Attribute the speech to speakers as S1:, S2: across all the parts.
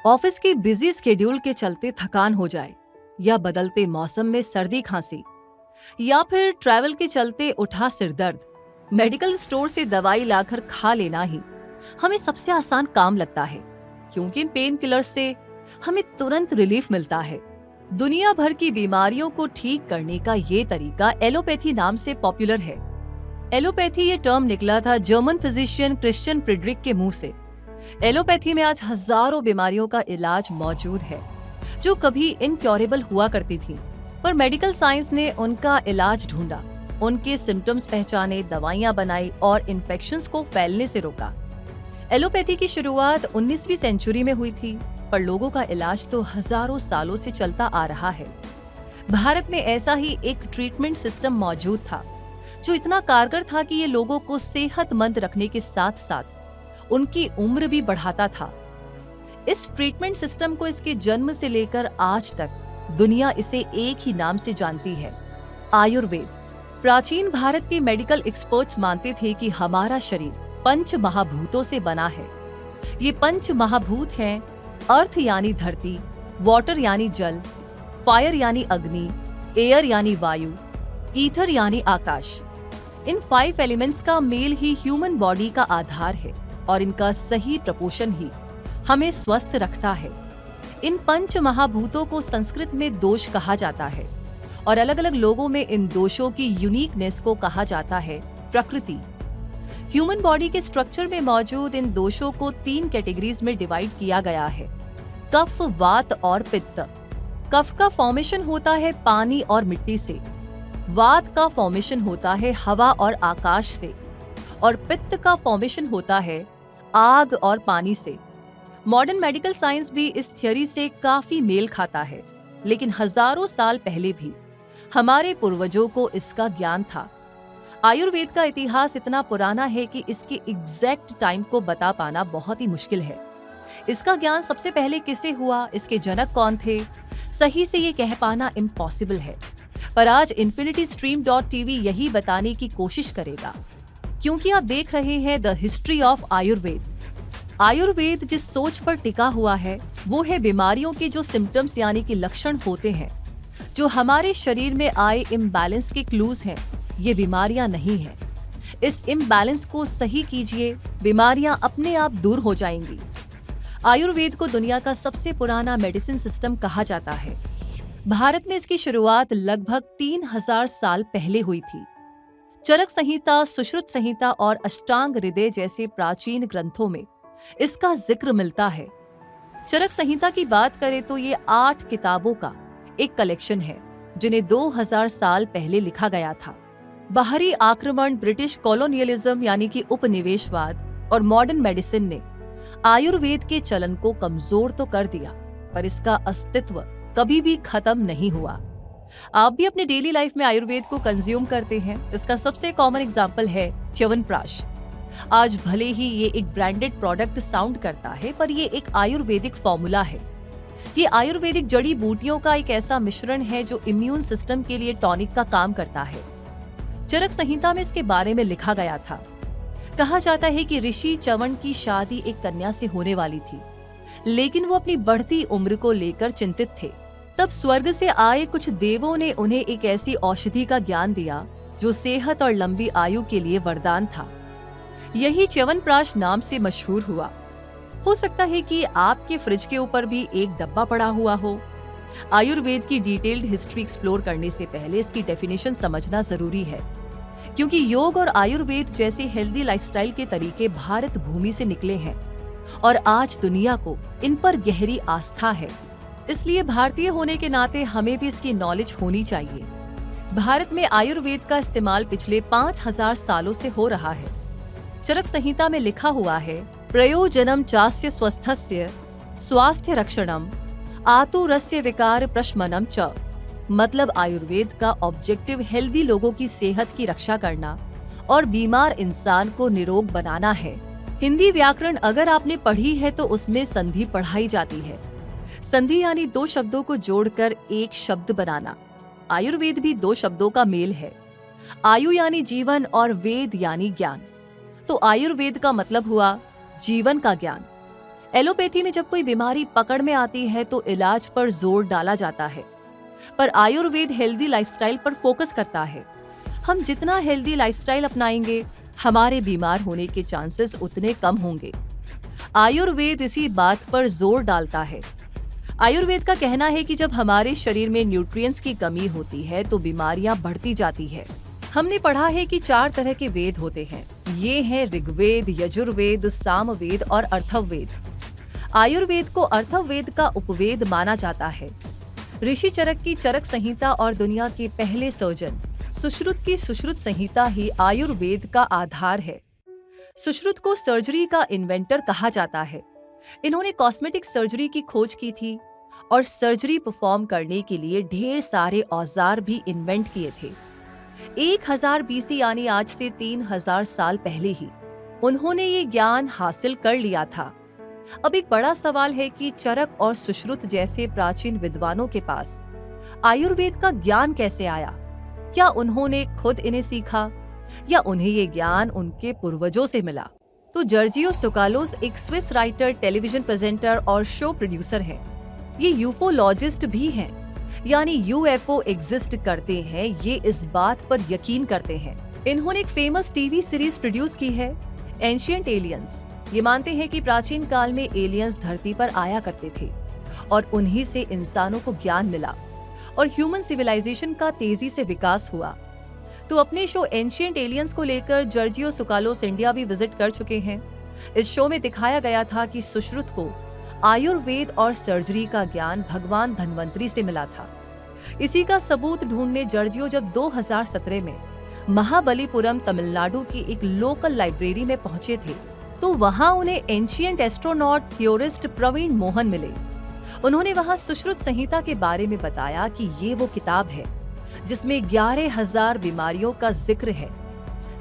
S1: Office के busy schedule के चलते थकान हो जाए, या बदलते मौसम में सर्दी खांसी, या फिर ट्रैवल के चलते उठा सिर दर्द, मेडिकल स्टोर से दवाई लाकर खा लेना ही हमें सबसे आसान काम लगता है, क्योंकि इन पेन किलर्स से हमें तुरंत रिलीफ मिलता है। दुनिया भर की बीमारियों को ठीक करने का ये तरीका एलोपैथी नाम से पॉपुलर है। एलोपैथी ये टर्म निकला था जर्मन फिजिशियन क्रिश्चियन फ्रिडरिक के मुंह से। एलोपैथी में आज हजारों बीमारियों का इलाज मौजूद है जो कभी इनक्योरेबल हुआ करती थी, पर मेडिकल साइंस ने उनका इलाज ढूंढा, उनके सिम्टम्स पहचाने, दवाइयां बनाई और इन्फेक्शंस को फैलने से रोका। एलोपैथी की शुरुआत 19वीं सेंचुरी में हुई थी, पर लोगों का इलाज तो हजारों सालों से चलता आ रहा है। भारत में ऐसा ही एक ट्रीटमेंट सिस्टम मौजूद था जो इतना कारगर था कि ये लोगों को सेहतमंद रखने के साथ साथ उनकी उम्र भी बढ़ाता था। इस ट्रीटमेंट सिस्टम को इसके जन्म से लेकर आज तक दुनिया इसे एक ही नाम से जानती है, आयुर्वेद। प्राचीन भारत के मेडिकल एक्सपर्ट्स मानते थे कि हमारा शरीर पंच महाभूतों से बना है। ये पंच महाभूत हैं अर्थ यानी धरती, वाटर यानी जल, फायर यानी अग्नि, एयर यानी वायु, ईथर यानी आकाश। इन 5 एलिमेंट्स का मेल ही ह्यूमन बॉडी का आधार है और इनका सही प्रपोषण ही हमें स्वस्थ रखता है। इन पंच महाभूतों को संस्कृत में दोष कहा जाता है और अलग अलग लोगों में इन दोषों की यूनिकनेस को कहा जाता है प्रकृति। ह्यूमन बॉडी के स्ट्रक्चर में मौजूद इन दोषों को 3 कैटेगरीज में डिवाइड किया गया है, कफ, वात और पित्त। कफ का फॉर्मेशन होता है पानी और मिट्टी से, वात का फॉर्मेशन होता है हवा और आकाश से, और पित्त का फॉर्मेशन होता है आग और पानी से। मॉडर्न मेडिकल साइंस भी इस थ्योरी से काफी मेल खाता है, लेकिन हजारों साल पहले भी हमारे पूर्वजों को इसका ज्ञान था। आयुर्वेद का इतिहास इतना पुराना है कि इसके एग्जैक्ट टाइम को बता पाना बहुत ही मुश्किल है। इसका ज्ञान सबसे पहले किसे हुआ, इसके जनक कौन थे, सही से ये कह पाना इम्पॉसिबल है। पर आज infinitystream.tv यही बताने की कोशिश करेगा, क्योंकि आप देख रहे हैं the history of Ayurveda. Ayurveda जिस सोच पर टिका हुआ है वो है बीमारियों के जो सिम्टम्स यानी कि लक्षण होते हैं, जो हमारे शरीर में आए इम्बैलेंस के क्लूज हैं, ये बीमारियां नहीं है। इस इम्बैलेंस को सही कीजिए, बीमारियां अपने आप दूर हो जाएंगी। आयुर्वेद को दुनिया का सबसे पुराना मेडिसिन सिस्टम कहा जाता है। भारत में इसकी शुरुआत लगभग 3000 साल पहले हुई थी। चरक संहिता, सुश्रुत संहिता और अष्टांग हृदय जैसे प्राचीन ग्रंथों में इसका जिक्र मिलता है। चरक संहिता की बात करें तो ये 8 किताबों का एक कलेक्शन है, जिन्हें 2000 साल पहले लिखा गया था। बाहरी आक्रमण, ब्रिटिश कॉलोनियलिज्म यानी कि उपनिवेशवाद और मॉडर्न मेडिसिन ने आयुर्वेद के चलन को कमजोर तो कर दिया, पर इसका अस्तित्व कभी भी खत्म नहीं हुआ। आप भी अपने डेली लाइफ में आयुर्वेद को कंज्यूम करते हैं। इसका सबसे कॉमन एग्जाम्पल है च्यवनप्राश। आज भले ही ये एक ब्रांडेड प्रोडक्ट साउंड करता है, पर ये एक आयुर्वेदिक फॉर्मूला है। ये आयुर्वेदिक जड़ी बूटियों का एक ऐसा मिश्रण है जो इम्यून सिस्टम के लिए टॉनिक का काम करता है। चरक संहिता में इसके बारे में लिखा गया था। कहा जाता है कि ऋषि च्यवन की शादी एक कन्या से होने वाली थी, लेकिन वो अपनी बढ़ती उम्र को लेकर चिंतित थे। तब स्वर्ग से आए कुछ देवों ने उन्हें एक ऐसी औषधि का ज्ञान दिया जो सेहत और लंबी आयु के लिए वरदान था। यही च्यवनप्राश नाम से मशहूर हुआ। हो सकता है कि आपके फ्रिज के ऊपर भी एक डब्बा पड़ा हुआ हो। आयुर्वेद की डिटेल्ड हिस्ट्री एक्सप्लोर करने से पहले इसकी डेफिनेशन समझना जरूरी है, क्योंकि योग और आयुर्वेद जैसे हेल्दी लाइफस्टाइल के तरीके भारत भूमि से निकले हैं और आज दुनिया को इन पर गहरी आस्था है। इसलिए भारतीय होने के नाते हमें भी इसकी नॉलेज होनी चाहिए। भारत में आयुर्वेद का इस्तेमाल पिछले 5000 सालों से हो रहा है। चरक संहिता में लिखा हुआ है, प्रयोजनम चास्य स्वस्थस्य स्वास्थ्य रक्षणम आतुरस्य विकार प्रशमनम च। मतलब आयुर्वेद का ऑब्जेक्टिव हेल्दी लोगों की सेहत की रक्षा करना और बीमार इंसान को निरोग बनाना है। हिंदी व्याकरण अगर आपने पढ़ी है तो उसमें संधि पढ़ाई जाती है। संधि यानी 2 शब्दों को जोड़कर एक शब्द बनाना। आयुर्वेद भी 2 शब्दों का मेल है, आयु यानी जीवन और वेद यानी ज्ञान। तो आयुर्वेद का मतलब हुआ जीवन का ज्ञान। एलोपैथी में जब कोई बीमारी पकड़ में आती है तो इलाज पर जोर डाला जाता है, पर आयुर्वेद हेल्दी लाइफस्टाइल पर फोकस करता है। हम जितना हेल्दी लाइफस्टाइल अपनाएंगे, हमारे बीमार होने के चांसेस उतने कम होंगे। आयुर्वेद इसी बात पर जोर डालता है। आयुर्वेद का कहना है कि जब हमारे शरीर में न्यूट्रिएंट्स की कमी होती है तो बीमारियां बढ़ती जाती है। हमने पढ़ा है कि 4 तरह के वेद होते हैं। ये हैं ऋग्वेद, यजुर्वेद, सामवेद और अथर्ववेद। आयुर्वेद को अथर्ववेद का उपवेद माना जाता है। ऋषि चरक की चरक संहिता और दुनिया के पहले सर्जन सुश्रुत की सुश्रुत संहिता ही आयुर्वेद का आधार है। सुश्रुत को सर्जरी का इन्वेंटर कहा जाता है। इन्होंने कॉस्मेटिक सर्जरी की खोज की थी और सर्जरी परफॉर्म करने के लिए ढेर सारे औजार भी इन्वेंट किए थे। 1000 बीसी यानी आज से 3000 साल पहले ही उन्होंने ये ज्ञान हासिल कर लिया था। अब एक बड़ा सवाल है कि चरक और सुश्रुत जैसे प्राचीन विद्वानों के पास आयुर्वेद का ज्ञान कैसे आया? क्या उन्होंने खुद इन्हें सीखा या उन्हें ये ज्ञान उनके पूर्वजों से मिला? तो जॉर्जियो सुकालोस एक स्विस राइटर, टेलीविजन प्रेजेंटर और शो प्रोड्यूसर हैं। ये यूफोलॉजिस्ट भी हैं, यानी यूएफओ एग्जिस्ट करते हैं, ये इस बात पर यकीन करते हैं। इन्होंने एक फेमस टीवी सीरीज प्रोड्यूस की है, एंशिएंट एलियंस। ये मानते हैं कि प्राचीन काल में एलियंस धरती पर आया करते थे और उन्हीं से इंसानों को ज्ञान मिला और ह्यूमन सिविलाइजेशन का तेजी से विकास हुआ। तो अपने शो एंशिएंट एलियंस को लेकर जॉर्जियो सुकालोस इंडिया भी विजिट कर चुके हैं। इस शो में दिखाया गया था कि सुश्रुत को आयुर्वेद और सर्जरी का ज्ञान भगवान धन्वंतरी से मिला था। इसी का सबूत ढूंढने जॉर्जियो जब 2017 में महाबलीपुरम, तमिलनाडु की एक लोकल लाइब्रेरी में पहुंचे थे तो वहां उन्हें ancient astronaut theorist Praveen Mohan मिले। उन्होंने वहां सुश्रुत संहिता के बारे में बताया कि ये वो किताब है जिसमें 11,000 बीमारियों का जिक्र है,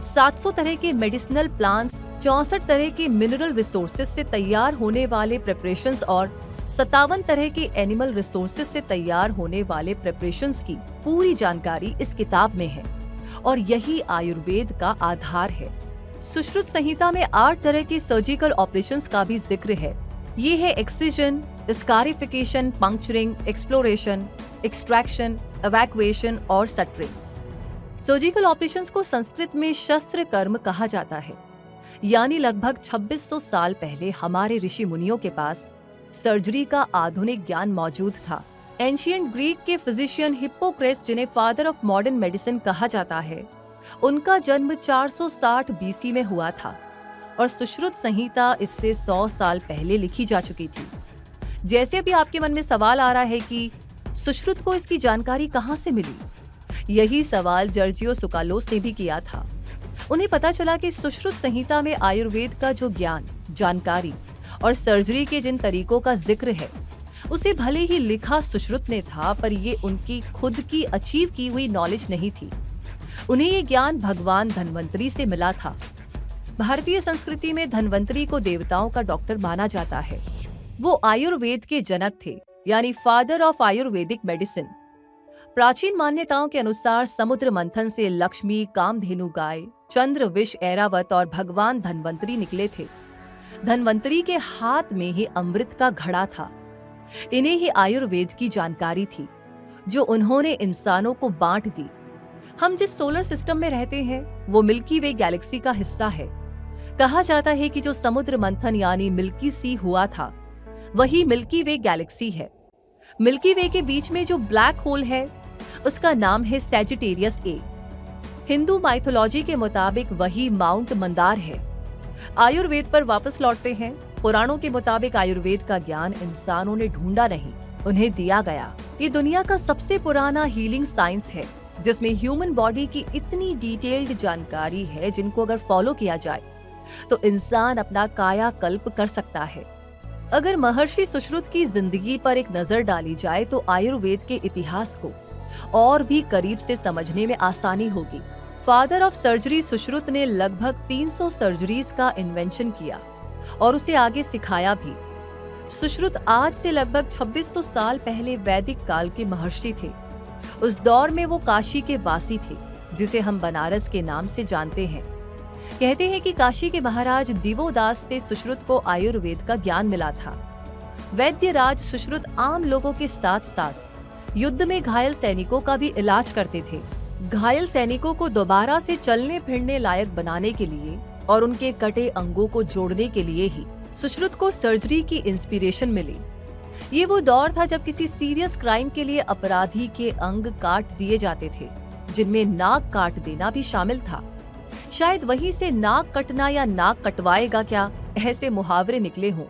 S1: 700 तरह के मेडिसिनल प्लांट्स, 64 तरह के मिनरल रिसोर्सेज से तैयार होने वाले प्रिपरेशंस और 57 तरह के एनिमल रिसोर्सेज से तैयार होने वाले प्रिपरेशंस की पूरी जानकारी इस किताब में है और यही आयुर्वेद का आधार है। सुश्रुत संहिता में 8 तरह के सर्जिकल ऑपरेशंस का भी जिक्र है। ये है excision, scarification, puncturing, exploration, extraction, evacuation और सटरिंग। सर्जिकल ऑपरेशंस को संस्कृत में शस्त्र कर्म कहा जाता है, यानी लगभग 2600 साल पहले हमारे ऋषि मुनियों के पास सर्जरी का आधुनिक ज्ञान मौजूद था। एंशिएंट ग्रीक के फिजिशियन हिप्पोक्रेट्स, जिन्हें फादर ऑफ मॉडर्न मेडिसिन कहा जाता है, उनका जन्म 460 बीसी में हुआ था और सुश्रुत संहिता इससे 100 साल पहले लिखी जा चुकी थी। जैसे अभी आपके मन में सवाल आ रहा है कि सुश्रुत को इसकी जानकारी कहां से मिली, यही सवाल जॉर्जियो सुकालोस ने भी किया था। उन्हें पता चला कि सुश्रुत संहिता में आयुर्वेद का जो ज्ञान, जानकारी और सर्जरी के जिन तरीकों का जिक्र है, उसे भले ही लिखा सुश्रुत ने था, पर ये उनकी खुद की अचीव की हुई नॉलेज नहीं थी। उन्हें ये ज्ञान भगवान धन्वंतरी से मिला था। भारतीय संस्कृति में धन्वंतरी को देवताओं का डॉक्टर माना जाता है। वो आयुर्वेद के जनक थे, यानी फादर ऑफ आयुर्वेदिक मेडिसिन। प्राचीन मान्यताओं के अनुसार समुद्र मंथन से लक्ष्मी, कामधेनु गाय, चंद्र, विष, ऐरावत और भगवान धन्वंतरी निकले थे। धन्वंतरी के हाथ में ही अमृत का घड़ा था। इन्हें ही आयुर्वेद की जानकारी थी जो उन्होंने इंसानों को बांट दी। हम जिस सोलर सिस्टम में रहते हैं वो मिल्की वे गैलेक्सी का हिस्सा है। कहा जाता है कि जो समुद्र मंथन यानी मिल्की सी हुआ था वही मिल्की वे गैलेक्सी है। मिल्की वे के बीच में जो ब्लैक होल है उसका नाम है सैजिटेरियस ए। हिंदू माइथोलॉजी के मुताबिक वही माउंट मंदार है। आयुर्वेद पर वापस लौटते हैं। पुराणों के मुताबिक आयुर्वेद का ज्ञान इंसानों ने ढूंढा नहीं, उन्हें दिया गया। ये दुनिया का सबसे पुराना हीलिंग साइंस है जिसमें ह्यूमन बॉडी की इतनी डिटेल्ड जानकारी है जिनको अगर फॉलो किया जाए तो इंसान अपना कायाकल्प कर सकता है। अगर महर्षि सुश्रुत की जिंदगी पर एक नजर डाली जाए तो आयुर्वेद के इतिहास को और भी करीब से समझने में आसानी होगी। फादर ऑफ सर्जरी सुश्रुत ने लगभग 300 सर्जरीज का इन्वेंशन किया और उसे आगे सिखाया भी। सुश्रुत आज से लगभग 2600 साल पहले वैदिक काल के महर्षि थे। उस दौर में वो काशी के वासी थे जिसे हम बनारस के नाम से जानते हैं। कहते हैं कि काशी के महाराज दिवोदास से सुश्रुत को आयुर्वेद का ज्ञान मिला था। वैद्यराज सुश्रुत आम लोगों के साथ साथ युद्ध में घायल सैनिकों का भी इलाज करते थे। घायल सैनिकों को दोबारा से चलने फिरने लायक बनाने के लिए और उनके कटे अंगों को जोड़ने के लिए ही सुश्रुत को सर्जरी की इंस्पिरेशन मिली। ये वो दौर था जब किसी सीरियस क्राइम के लिए अपराधी के अंग काट दिए जाते थे, जिनमें नाक काट देना भी शामिल था। शायद वहीं से नाक कटना या नाक कटवाएगा क्या ऐसे मुहावरे निकले हों।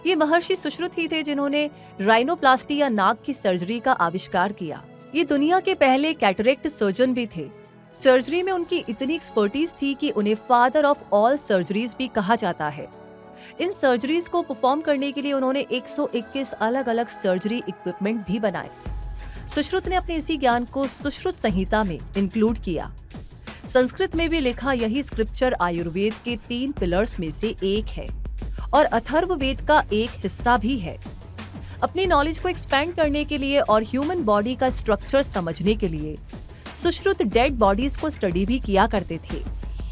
S1: ये महर्षि सुश्रुत ही थे जिन्होंने राइनोप्लास्टी या नाक की सर्जरी का आविष्कार किया। ये दुनिया के पहले कैटरेक्ट सर्जन भी थे। सर्जरी में उनकी इतनी एक्सपर्टीज थी कि उन्हें फादर ऑफ ऑल सर्जरीज भी कहा जाता है। इन सर्जरीज को परफॉर्म करने के लिए उन्होंने 121 अलग अलग सर्जरी इक्विपमेंट भी बनाए। सुश्रुत ने अपने इसी ज्ञान को सुश्रुत संहिता में इंक्लूड किया। संस्कृत में भी लिखा यही स्क्रिप्चर आयुर्वेद के 3 पिलर्स में से एक है और अथर्ववेद का एक हिस्सा भी है। अपनी नॉलेज को एक्सपैंड करने के लिए और ह्यूमन बॉडी का स्ट्रक्चर समझने के लिए सुश्रुत डेड बॉडीज को स्टडी भी किया करते थे।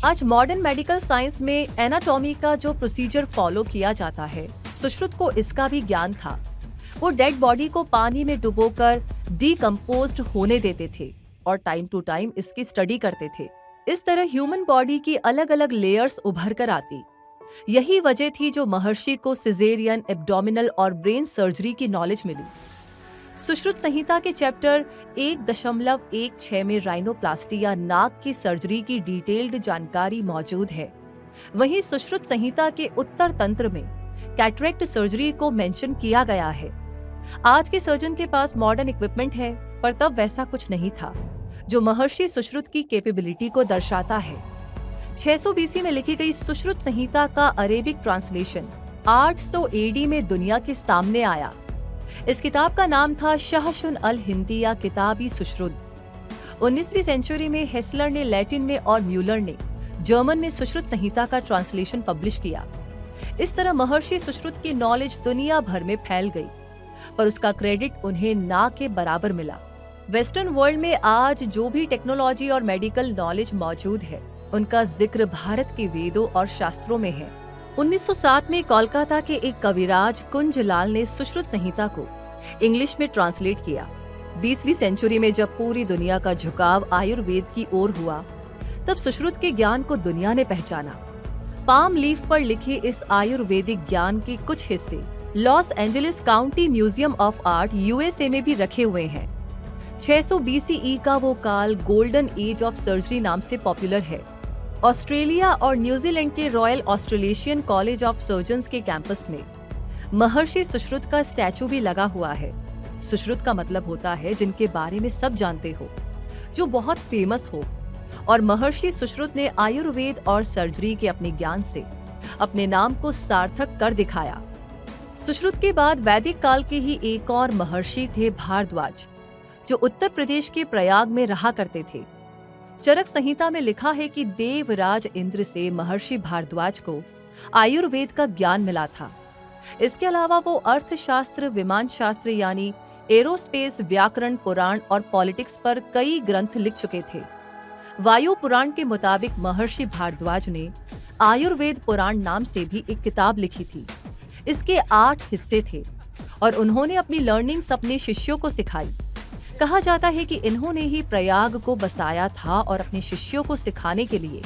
S1: आज मॉडर्न मेडिकल साइंस में एनाटॉमी का जो प्रोसीजर फॉलो किया जाता है, सुश्रुत को इसका भी ज्ञान था। वो डेड बॉडी को पानी में डुबोकर डीकम्पोज्ड होने देते थे और टाइम टू टाइम इसकी स्टडी करते थे। इस तरह ह्यूमन बॉडी की अलग अलग लेयर्स उभर कर आती। यही वजह थी जो महर्षि को सिजेरियन, एब्डोमिनल और ब्रेन सर्जरी की नॉलेज मिली। सुश्रुत संहिता के चैप्टर 1.16 में राइनोप्लास्टी या नाक की सर्जरी की डिटेल्ड जानकारी मौजूद है। वहीं सुश्रुत संहिता के उत्तर तंत्र में कैटरेक्ट सर्जरी को मेंशन किया गया है। आज के सर्जन के पास मॉडर्न इक्विपमेंट है, पर तब वैसा कुछ नहीं था, जो महर्षि सुश्रुत की कैपेबिलिटी को दर्शाता है। 600 बीसी में लिखी गई सुश्रुत संहिता का अरेबिक ट्रांसलेशन 800 एडी में दुनिया के सामने आया। इस किताब का नाम था शहशुन अल हिंदी या किताबी सुश्रुत। 19वीं सेंचुरी में हेसलर ने लैटिन में और म्यूलर ने जर्मन में सुश्रुत संहिता का ट्रांसलेशन पब्लिश किया। इस तरह महर्षि सुश्रुत की नॉलेज दुनिया भर में फैल गई, पर उसका क्रेडिट उन्हें ना के बराबर मिला। वेस्टर्न वर्ल्ड में आज जो भी टेक्नोलॉजी और मेडिकल नॉलेज मौजूद है, उनका जिक्र भारत के वेदों और शास्त्रों में है। 1907 में कोलकाता के एक कविराज कुंजलाल ने सुश्रुत संहिता को इंग्लिश में ट्रांसलेट किया। 20वीं सेंचुरी में जब पूरी दुनिया का झुकाव आयुर्वेद की ओर हुआ, तब सुश्रुत के ज्ञान को दुनिया ने पहचाना। पाम लीफ पर लिखे इस आयुर्वेदिक ज्ञान के कुछ हिस्से Los Angeles county museum of art USA में भी रखे हुए हैं। 600 बीसीई का वो काल गोल्डन एज ऑफ सर्जरी नाम से पॉपुलर है। ऑस्ट्रेलिया और न्यूजीलैंड के royal Australasian college of surgeons के कैंपस में महर्षि सुश्रुत का स्टैचू भी लगा हुआ है। सुश्रुत का मतलब होता है जिनके बारे में सब जानते हो, जो बहुत फेमस हो, और महर्षि सुश्रुत ने आयुर्वेद और सर्जरी के अपने ज्ञान से अपने नाम को सार्थक कर दिखाया। सुश्रुत के बाद वैदिक काल के ही एक और महर्षि थे भारद्वाज, जो उत्तर प्रदेश के प्रयाग में रहा करते थे। चरक संहिता में लिखा है कि देवराज इंद्र से महर्षि भारद्वाज को आयुर्वेद का ज्ञान मिला था। इसके अलावा वो अर्थशास्त्र, विमान शास्त्र यानी एरोस्पेस, व्याकरण, पुराण और पॉलिटिक्स पर कई ग्रंथ लिख चुके थे। वायु पुराण के मुताबिक महर्षि भारद्वाज ने आयुर्वेद पुराण नाम से भी एक किताब लिखी थी। इसके 8 हिस्से थे और उन्होंने अपनी लर्निंग्स अपने शिष्यों को सिखाई। कहा जाता है कि इन्होंने ही प्रयाग को बसाया था और अपने शिष्यों को सिखाने के लिए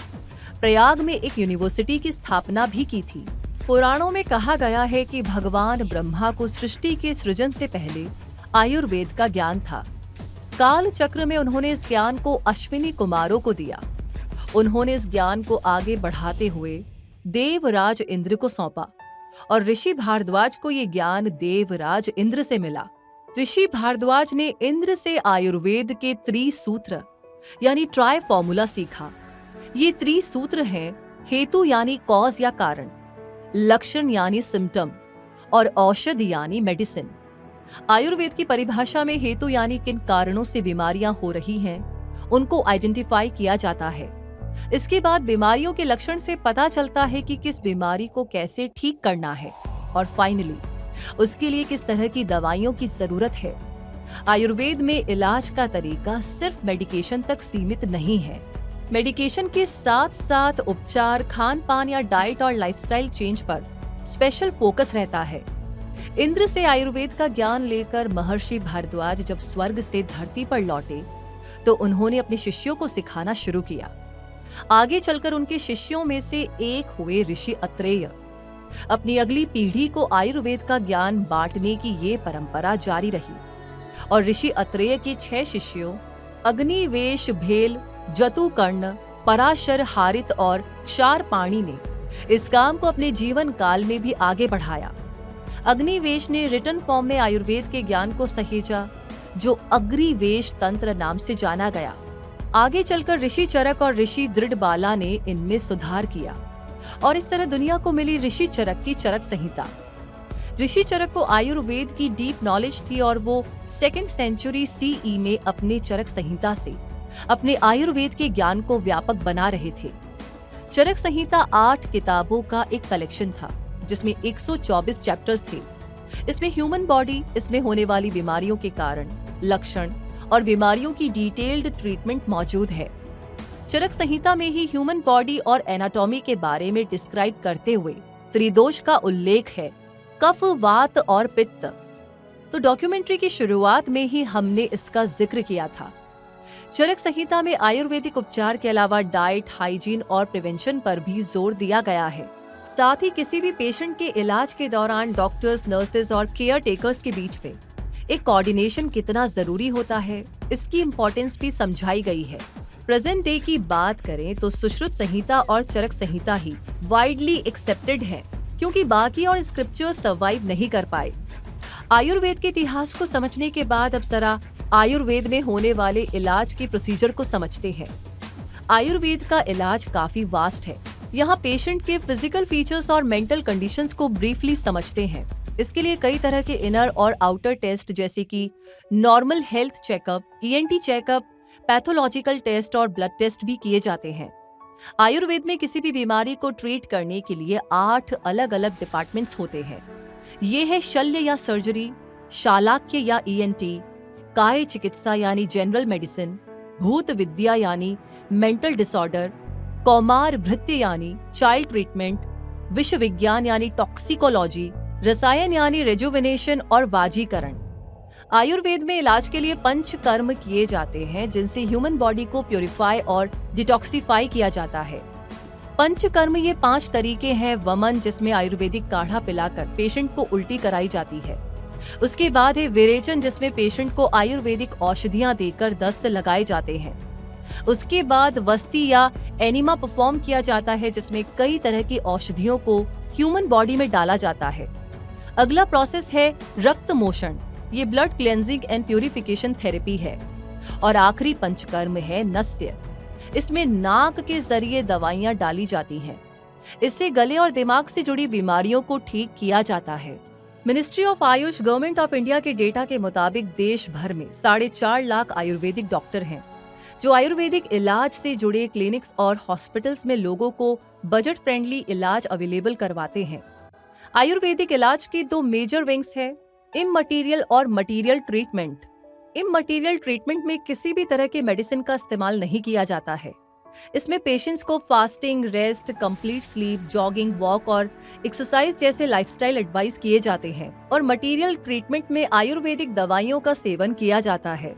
S1: प्रयाग में एक यूनिवर्सिटी की स्थापना भी की थी। पुराणों में कहा गया है कि भगवान ब्रह्मा को सृष्टि के सृजन से पहले आयुर्वेद का ज्ञान था। काल चक्र में उन्होंने इस ज्ञान को अश्विनी कुमारों को दिया। उन्होंने इस ज्ञान को आगे बढ़ाते हुए देवराज इंद्र को सौंपा और ऋषि भारद्वाज को ये ज्ञान देवराज इंद्र से मिला। ऋषि भारद्वाज ने इंद्र से आयुर्वेद के त्रिसूत्र यानी ट्राई फॉर्मूला सीखा। ये त्रिसूत्र हैं हेतु यानी कॉज या कारण, लक्षण यानी सिम्टम और औषध यानी मेडिसिन। आयुर्वेद की परिभाषा में हेतु यानी किन कारणों से बीमारियां हो रही हैं, उनको आइडेंटिफाई किया जाता है। इसके बाद बीमारियों के लक्षण से पता चलता है कि किस बीमारी को कैसे ठीक करना है और फाइनली उसके लिए किस तरह की दवाइयों की जरूरत है। आयुर्वेद में इलाज का तरीका सिर्फ मेडिकेशन तक सीमित नहीं है। मेडिकेशन के साथ साथ उपचार, खान पान या डाइट और लाइफस्टाइल चेंज पर स्पेशल फोकस रहता है। इंद्र से आयुर्वेद का ज्ञान लेकर महर्षि भारद्वाज जब स्वर्ग से धरती पर लौटे तो उन्होंने अपने शिष्यों को सिखाना शुरू किया। आगे चलकर उनके शिष्यों में से एक हुए ऋषि अत्रेय। अपनी अगली पीढ़ी को आयुर्वेद का ज्ञान बांटने की ये परंपरा जारी रही और ऋषि अत्रेय के 6 शिष्यों अग्निवेश, भेल, जतुकर्ण, पराशर, हारित और क्षारपाणी ने इस काम को अपने जीवन काल में भी आगे बढ़ाया। अग्निवेश ने रिटन फॉर्म में आयुर्वेद के ज्ञान को सहेजा, जो अग्निवेश तंत्र नाम से जाना गया। आगे चलकर ऋषि चरक और ऋषि दृढ़बाला ने इनमें सुधार किया और इस तरह दुनिया को मिली ऋषि चरक की चरक संहिता। ऋषि चरक को आयुर्वेद की डीप नॉलेज थी और वो 2nd सेंचुरी CE में अपने चरक संहिता से अपने आयुर्वेद के ज्ञान को व्यापक बना रहे थे। चरक संहिता 8 किताबों का एक कलेक्शन था जिसमें 124 चैप्टर्स थे। इसमें ह्यूमन बॉडी, इसमें होने वाली बीमारियों के कारण, लक्षण और बीमारियों की डिटेल्ड ट्रीटमेंट मौजूद है। चरक संहिता में ही ह्यूमन बॉडी और एनाटॉमी के बारे में डिस्क्राइब करते हुए त्रिदोष का उल्लेख है, कफ, वात और पित्त। तो डॉक्यूमेंट्री की शुरुआत में ही हमने इसका जिक्र किया था। चरक संहिता में आयुर्वेदिक उपचार के अलावा डाइट, हाइजीन और प्रिवेंशन पर भी जोर दिया गया है। साथ ही किसी भी पेशेंट के इलाज के दौरान डॉक्टर्स, नर्सेज और केयर टेकर्स के बीच में एक कोऑर्डिनेशन कितना जरूरी होता है, इसकी इम्पोर्टेंस भी समझाई गई है। प्रेजेंट डे की बात करें तो सुश्रुत संहिता और चरक संहिता ही वाइडली एक्सेप्टेड है, क्योंकि बाकी और स्क्रिप्चर्स सर्वाइव नहीं कर पाए। आयुर्वेद के इतिहास को समझने के बाद अब जरा आयुर्वेद में होने वाले इलाज के प्रोसीजर को समझते हैं। आयुर्वेद का इलाज काफी वास्ट है। यहाँ पेशेंट के फिजिकल फीचर्स और मेंटल कंडीशंस को ब्रीफली समझते हैं। इसके लिए कई तरह के इनर और आउटर टेस्ट जैसे कि normal health checkup, ENT checkup, pathological test और ब्लड टेस्ट भी किए जाते हैं। आयुर्वेद में किसी भी बीमारी को ट्रीट करने के लिए 8 अलग अलग डिपार्टमेंट्स होते हैं। ये है शल्य या सर्जरी, शालाक्य या ENT, काय चिकित्सा यानी जनरल मेडिसिन, भूत विद्या यानी मेंटल डिसऑर्डर, कौमार भृत्य यानी चाइल्ड ट्रीटमेंट, विश्व विज्ञान यानी टॉक्सिकोलॉजी, रसायन यानी रेजुविनेशन और वाजीकरण। आयुर्वेद में इलाज के लिए 5 कर्म किए जाते हैं जिनसे ह्यूमन बॉडी को प्यूरिफाई और डिटॉक्सिफाई किया जाता है। पंचकर्म ये 5 तरीके हैं। वमन, जिसमें आयुर्वेदिक काढ़ा पिलाकर पेशेंट को उल्टी कराई जाती है। उसके बाद है विरेचन, जिसमें पेशेंट को आयुर्वेदिक औषधियां देकर दस्त लगाए जाते हैं। उसके बाद वस्ती या एनिमा परफॉर्म किया जाता है, जिसमें कई तरह की औषधियों को ह्यूमन बॉडी में डाला जाता है। अगला प्रोसेस है रक्त मोषण, ये blood cleansing and purification therapy है। और आखिरी पंचकर्म है नस्य, इसमें नाक के जरिए दवाइयां डाली जाती हैं। इससे गले और दिमाग से जुड़ी बीमारियों को ठीक किया जाता है। Ministry of Ayush government of India के डेटा के मुताबिक देश भर में 4.5 लाख आयुर्वेदिक डॉक्टर हैं, जो आयुर्वेदिक इलाज से जुड़े क्लिनिक्स और हॉस्पिटल्स में लोगों को बजट फ्रेंडली इलाज अवेलेबल करवाते हैं। आयुर्वेदिक इलाज की 2 मेजर विंग्स है, इममटीरियल और मटीरियल ट्रीटमेंट। इममटीरियल ट्रीटमेंट में किसी भी तरह के मेडिसिन का इस्तेमाल नहीं किया जाता है। इसमें पेशेंट्स को fasting, rest, complete sleep, jogging, walk और एक्सरसाइज जैसे लाइफस्टाइल एडवाइस किए जाते हैं। और मटीरियल ट्रीटमेंट में आयुर्वेदिक दवाइयों का सेवन किया जाता है।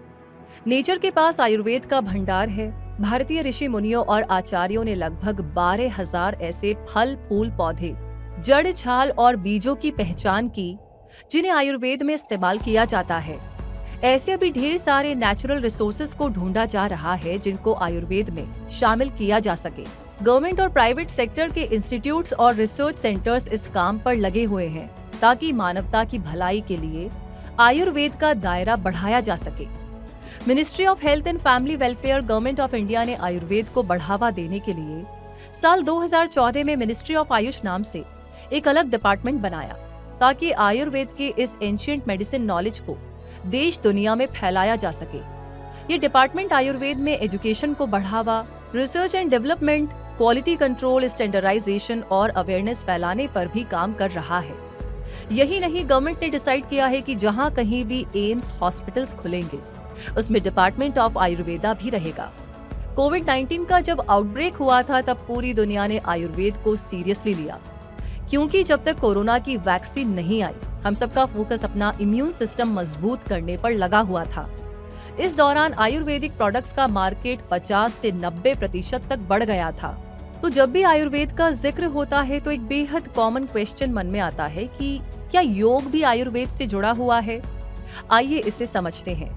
S1: नेचर के पास आयुर्वेद का भंडार है। भारतीय ऋषि मुनियों और आचार्यों ने लगभग 12,000 ऐसे फल, फूल, पौधे, जड़, छाल और बीजों की पहचान की जिन्हें आयुर्वेद में इस्तेमाल किया जाता है। ऐसे अभी ढेर सारे नेचुरल रिसोर्सेज को ढूंढा जा रहा है जिनको आयुर्वेद में शामिल किया जा सके। गवर्नमेंट और प्राइवेट सेक्टर के इंस्टीट्यूट्स और रिसर्च सेंटर्स इस काम पर लगे हुए हैं ताकि मानवता की भलाई के लिए आयुर्वेद का दायरा बढ़ाया जा सके। Ministry of health and family welfare government of India ने आयुर्वेद को बढ़ावा देने के लिए साल 2014 में मिनिस्ट्री ऑफ आयुष नाम से एक अलग डिपार्टमेंट बनाया ताकि आयुर्वेद के इस एंशिएंट मेडिसिन नॉलेज को देश दुनिया में फैलाया जा सके। ये डिपार्टमेंट आयुर्वेद में एजुकेशन को बढ़ावा, research and development, quality control, standardization और अवेयरनेस फैलाने पर भी काम कर रहा है। यही नहीं, गवर्नमेंट ने डिसाइड किया है कि जहां कहीं भी एम्स हॉस्पिटल्स खुलेंगे उसमें डिपार्टमेंट ऑफ आयुर्वेदा भी रहेगा। कोविड-19 का जब आउटब्रेक हुआ था तब पूरी दुनिया ने आयुर्वेद को सीरियसली लिया, क्योंकि जब तक कोरोना की वैक्सीन नहीं आई हम सबका फोकस अपना इम्यून सिस्टम मजबूत करने पर लगा हुआ था। इस दौरान आयुर्वेदिक प्रोडक्ट्स का मार्केट 50 से 90% तक बढ़ गया था। तो जब भी आयुर्वेद का जिक्र होता है तो एक बेहद कॉमन क्वेश्चन मन में आता है कि क्या योग भी आयुर्वेद से जुड़ा हुआ है? आइए इसे समझते हैं।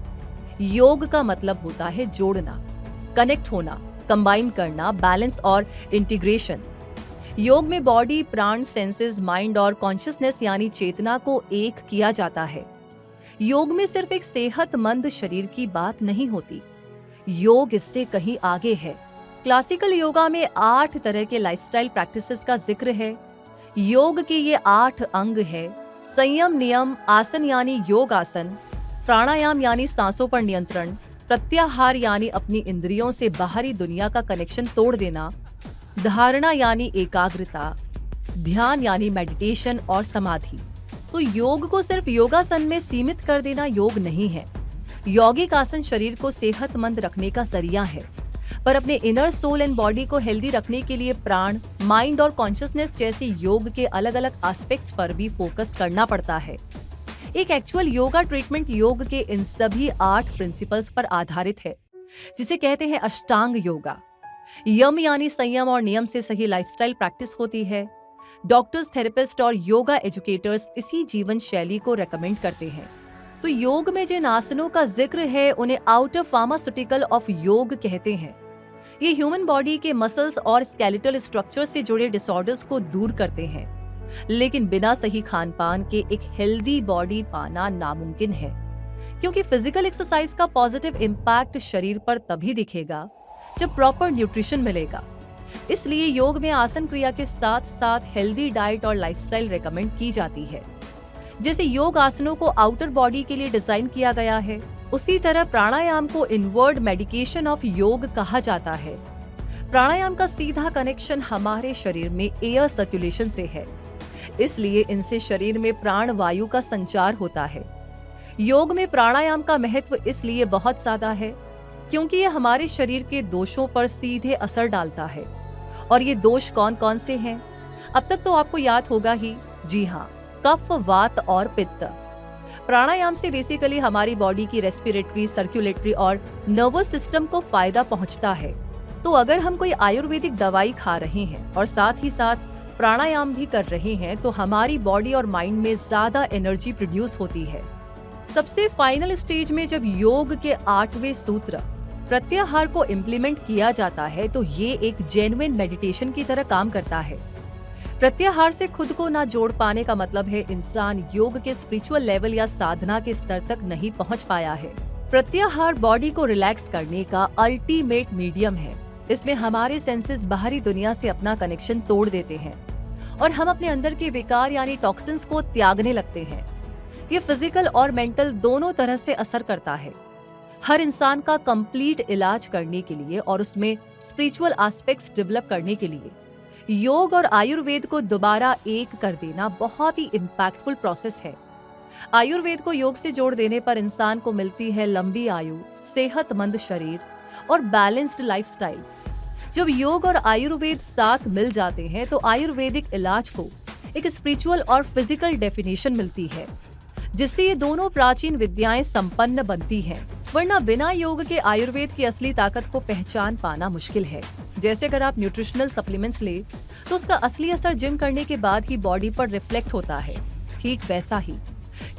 S1: योग का मतलब होता है जोड़ना, कनेक्ट होना, कंबाइन करना, बैलेंस और इंटीग्रेशन। योग में बॉडी, प्राण, सेंसेस, माइंड और कॉन्शियसनेस यानी चेतना को एक किया जाता है। योग में सिर्फ एक सेहतमंद शरीर की बात नहीं होती, योग इससे कहीं आगे है। क्लासिकल योगा में 8 तरह के लाइफस्टाइल प्रैक्टिसेस का जिक्र है। योग के ये 8 अंग है: संयम, नियम, आसन यानी योग आसन, प्राणायाम यानी सांसों पर नियंत्रण, प्रत्याहार यानी अपनी इंद्रियों से बाहरी दुनिया का कनेक्शन तोड़ देना, धारणा यानी एकाग्रता, ध्यान यानी मेडिटेशन और समाधि। तो योग को सिर्फ योगासन में सीमित कर देना योग नहीं है। यौगिक आसन शरीर को सेहतमंद रखने का जरिया है, पर अपने इनर सोल एंड बॉडी को हेल्दी रखने के लिए प्राण, माइंड और कॉन्शियसनेस जैसे योग के अलग अलग एस्पेक्ट्स पर भी फोकस करना पड़ता है। एक एक्चुअल योगा ट्रीटमेंट योग के इन सभी 8 प्रिंसिपल्स पर आधारित है, जिसे कहते हैं अष्टांग योगा। यम यानी संयम और नियम से सही लाइफस्टाइल प्रैक्टिस होती है। डॉक्टर्स, थेरेपिस्ट और योगा एजुकेटर्स इसी जीवन शैली को रेकमेंड करते हैं। तो योग में जिन आसनों का जिक्र है उन्हें आउटर फार्मास्यूटिकल ऑफ योग कहते हैं। ये ह्यूमन बॉडी के मसल्स और स्केलेटल स्ट्रक्चर से जुड़े डिसऑर्डर्स को दूर करते हैं, लेकिन बिना सही खान पान के एक हेल्दी बॉडी पाना नामुमकिन है, क्योंकि फिजिकल एक्सरसाइज का पॉजिटिव इम्पैक्ट शरीर पर तभी दिखेगा जब प्रॉपर न्यूट्रिशन मिलेगा। इसलिए योग में आसन क्रिया के साथ साथ हेल्दी डाइट और लाइफस्टाइल रेकमेंड की जाती है। जैसे योग आसनों को आउटर बॉडी के लिए डिजाइन किया गया है, उसी तरह प्राणायाम को इनवर्ड मेडिकेशन ऑफ योग कहा जाता है। प्राणायाम का सीधा कनेक्शन हमारे शरीर में एयर सर्कुलेशन से है, इसलिए इनसे शरीर में प्राण वायु का संचार होता है। योग में प्राणायाम का महत्व इसलिए बहुत ज्यादा है क्योंकि ये हमारे शरीर के दोषों पर सीधे असर डालता है। और ये दोष कौन कौन से हैं? अब तक तो आपको याद होगा ही। जी हाँ, कफ, वात और पित्त। प्राणायाम से बेसिकली हमारी बॉडी की रेस्पिरेटरी, सर्कुलेटरी और नर्वस सिस्टम को फायदा पहुंचता है। तो अगर हम कोई आयुर्वेदिक दवाई खा रहे हैं और साथ ही साथ प्राणायाम भी कर रहे हैं तो हमारी बॉडी और माइंड में ज्यादा एनर्जी प्रोड्यूस होती है। सबसे फाइनल स्टेज में जब योग के 8वें सूत्र प्रत्याहार को इम्प्लीमेंट किया जाता है तो ये एक जेन्युइन मेडिटेशन की तरह काम करता है। प्रत्याहार से खुद को ना जोड़ पाने का मतलब है इंसान योग के स्पिरिचुअल लेवल या साधना के स्तर तक नहीं पहुंच पाया है। प्रत्याहार बॉडी को रिलैक्स करने का अल्टीमेट मीडियम है। इसमें हमारे सेंसेस बाहरी दुनिया से अपना कनेक्शन तोड़ देते हैं और हम अपने अंदर के विकार यानी टॉक्सिन्स को त्यागने लगते हैं। ये फिजिकल और मेंटल दोनों तरह से असर करता है। हर इंसान का कंप्लीट इलाज करने के लिए और उसमें स्पिरिचुअल एस्पेक्ट्स डेवलप करने के लिए योग और आयुर्वेद को दोबारा एक कर देना बहुत ही इम्पैक्टफुल प्रोसेस है। आयुर्वेद को योग से जोड़ देने पर इंसान को मिलती है लंबी आयु, सेहतमंद शरीर और बैलेंस्ड लाइफस्टाइल। जब योग और आयुर्वेद साथ मिल जाते हैं तो आयुर्वेदिक इलाज को एक स्पिरिचुअल और फिजिकल डेफिनेशन मिलती है, जिससे ये दोनों प्राचीन विद्याएं संपन्न बनती हैं। वरना बिना योग के आयुर्वेद की असली ताकत को पहचान पाना मुश्किल है। जैसे अगर आप न्यूट्रिशनल सप्लीमेंट्स ले तो उसका असली असर जिम करने के बाद ही बॉडी पर रिफ्लेक्ट होता है, ठीक वैसा ही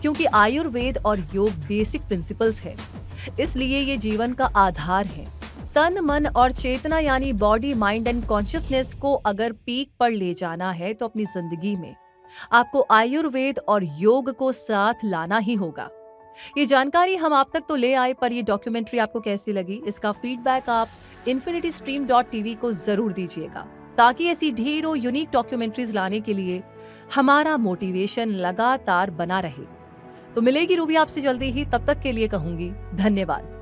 S1: क्योंकि आयुर्वेद और योग बेसिक प्रिंसिपल्स है, इसलिए ये जीवन का आधार है। तन, मन और चेतना यानी बॉडी, माइंड एंड कॉन्शियसनेस को अगर पीक पर ले जाना है तो अपनी जिंदगी में आपको आयुर्वेद और योग को साथ लाना ही होगा। ये जानकारी हम आप तक तो ले आए, पर ये डॉक्यूमेंट्री आपको कैसी लगी इसका फीडबैक आप infinitystream.tv को जरूर दीजिएगा, ताकि ऐसी ढेरों यूनिक डॉक्यूमेंट्रीज लाने के लिए हमारा मोटिवेशन लगातार बना रहे। तो मिलेगी रूबी आपसे जल्दी ही, तब तक के लिए कहूंगी धन्यवाद।